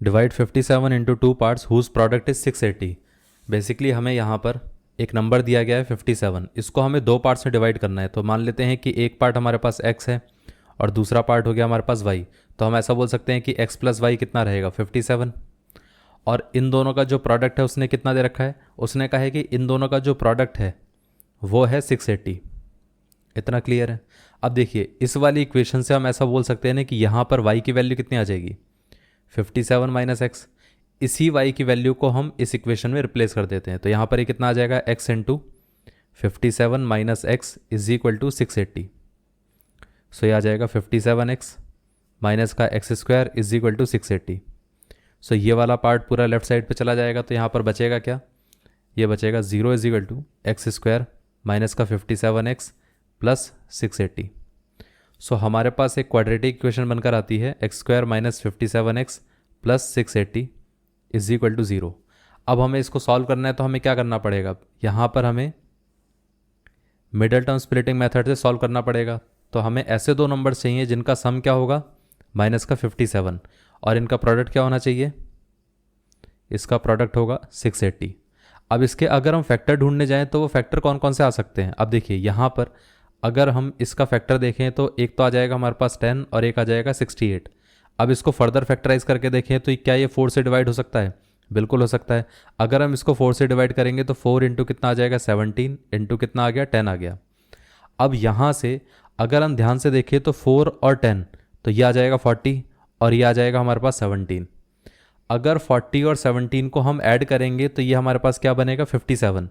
Divide 57 into two parts whose product is 680। Basically हमें यहाँ पर एक नंबर दिया गया है 57, इसको हमें दो पार्ट्स में डिवाइड करना है। तो मान लेते हैं कि एक पार्ट हमारे पास x है और दूसरा पार्ट हो गया हमारे पास y। तो हम ऐसा बोल सकते हैं कि x प्लस वाई कितना रहेगा 57, और इन दोनों का जो प्रोडक्ट है उसने कितना दे रखा है, उसने कहा है कि इन दोनों का जो प्रोडक्ट है वो है 680। इतना क्लियर है। अब देखिए इस वाली इक्वेशन से हम ऐसा बोल सकते हैं ना कि यहाँ पर y की वैल्यू कितनी आ जाएगी 57 माइनस एक्स। इसी y की वैल्यू को हम इस इक्वेशन में रिप्लेस कर देते हैं। तो यहाँ पर ये कितना आ जाएगा x into 57 minus x is equal to 680। So ये आ जाएगा 57x माइनस का x square is equal to 680। So ये वाला पार्ट पूरा लेफ्ट साइड पे चला जाएगा। तो यहाँ पर बचेगा क्या, ये बचेगा 0 is equal to x square minus का 57x प्लस 680। सो हमारे पास एक क्वाड्रेटिक इक्वेशन बनकर आती है x square minus 57x plus 680 is equal to 0। अब हमें इसको सॉल्व करना है तो हमें क्या करना पड़ेगा, यहाँ पर हमें मिडल टर्म स्प्लिटिंग मेथड से सॉल्व करना पड़ेगा। तो हमें ऐसे दो नंबर चाहिए जिनका सम क्या होगा माइनस का 57, और इनका प्रोडक्ट क्या होना चाहिए, इसका प्रोडक्ट होगा 680। अब इसके अगर हम फैक्टर ढूंढने जाएं तो वो फैक्टर कौन कौन से आ सकते हैं। अब देखिए यहाँ पर अगर हम इसका फैक्टर देखें तो एक तो आ जाएगा हमारे पास 10 और एक आ जाएगा 68। अब इसको फर्दर फैक्टराइज करके देखें तो क्या ये 4 से डिवाइड हो सकता है, बिल्कुल हो सकता है। अगर हम इसको 4 से डिवाइड करेंगे तो 4 इंटू कितना आ जाएगा 17 इंटू कितना आ गया 10 आ गया। अब यहाँ से अगर हम ध्यान से देखें तो 4 और 10 तो ये आ जाएगा 40 और ये आ जाएगा हमारे पास 17। अगर 40 और 17 को हम ऐड करेंगे तो ये हमारे पास क्या बनेगा 57,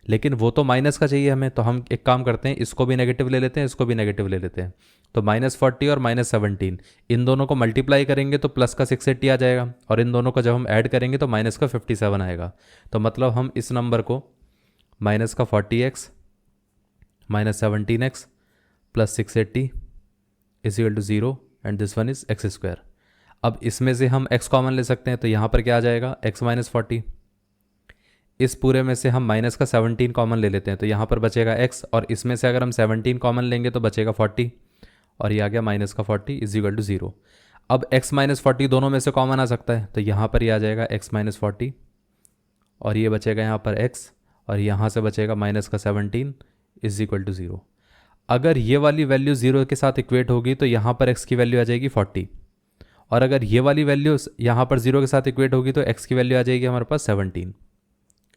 लेकिन वो तो माइनस का चाहिए हमें। तो हम एक काम करते हैं, इसको भी नेगेटिव ले लेते हैं, इसको भी नेगेटिव ले लेते हैं। तो -40 और -17 इन दोनों को मल्टीप्लाई करेंगे तो प्लस का 680 आ जाएगा, और इन दोनों को जब हम ऐड करेंगे तो माइनस का 57 आएगा। तो मतलब हम इस नंबर को माइनस का 40x minus 17x plus 680 is equal to 0 and this one is x square. अब इसमें से हम x कॉमन ले सकते हैं। तो यहाँ पर क्या आ जाएगा x माइनस 40। इस पूरे में से हम माइनस का 17 कॉमन ले लेते हैं। तो यहाँ पर बचेगा x, और इसमें से अगर हम 17 कॉमन लेंगे तो बचेगा 40, और ये आ गया माइनस का 40 इज इक्वल टू 0। अब x माइनस 40 दोनों में से कॉमन आ सकता है। तो यहाँ पर ये आ जाएगा x माइनस 40, और ये बचेगा यहाँ पर x, और यहाँ से बचेगा माइनस का 17 इज इक्वल टू 0। अगर ये वाली वैल्यू 0 के साथ इक्वेट होगी तो यहाँ पर x की वैल्यू आ जाएगी 40, और अगर ये वाली वैल्यू यहाँ पर 0 के साथ इक्वेट होगी तो x की वैल्यू आ जाएगी हमारे पास 17।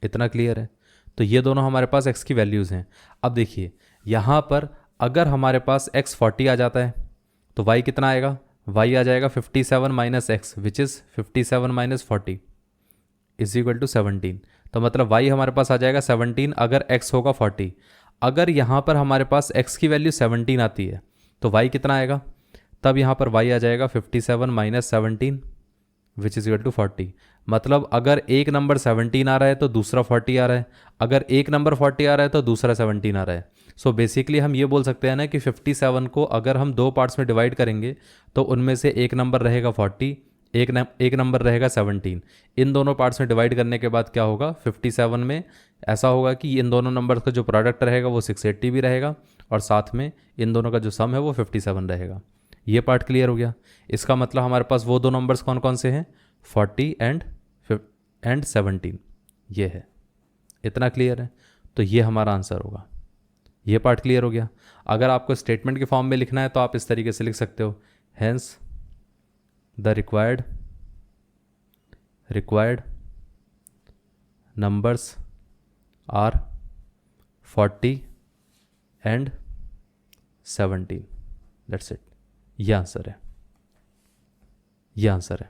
इतना क्लियर है। तो ये दोनों हमारे पास x की वैल्यूज़ हैं। अब देखिए यहाँ पर अगर हमारे पास x 40 आ जाता है तो y कितना आएगा, y आ जाएगा 57 minus x which is 57 minus 40 is equal to 17। तो मतलब y हमारे पास आ जाएगा 17 अगर x होगा 40। अगर यहाँ पर हमारे पास x की वैल्यू 17 आती है तो y कितना आएगा, तब यहाँ पर y आ जाएगा 57 minus 17 which is equal to 40। मतलब अगर एक नंबर 17 आ रहा है तो दूसरा 40 आ रहा है, अगर एक नंबर 40 आ रहा है तो दूसरा 17 आ रहा है। सो बेसिकली हम ये बोल सकते हैं ना कि 57 को अगर हम दो पार्ट्स में डिवाइड करेंगे तो उनमें से एक नंबर रहेगा 40, एक नंबर रहेगा 17। इन दोनों पार्ट्स में डिवाइड करने के बाद क्या होगा 57 में ऐसा होगा कि इन दोनों नंबर्स का जो प्रोडक्ट रहेगा वो 680 भी रहेगा, और साथ में इन दोनों का जो सम है वो 57 रहेगा। ये पार्ट क्लियर हो गया। इसका मतलब हमारे पास वो दो नंबर्स कौन कौन से हैं 40 एंड 17, ये है। इतना क्लियर है। तो ये हमारा आंसर होगा। ये पार्ट क्लियर हो गया। अगर आपको स्टेटमेंट के फॉर्म में लिखना है तो आप इस तरीके से लिख सकते हो, hence the required numbers are 40 and 17। That's it. ये आंसर है।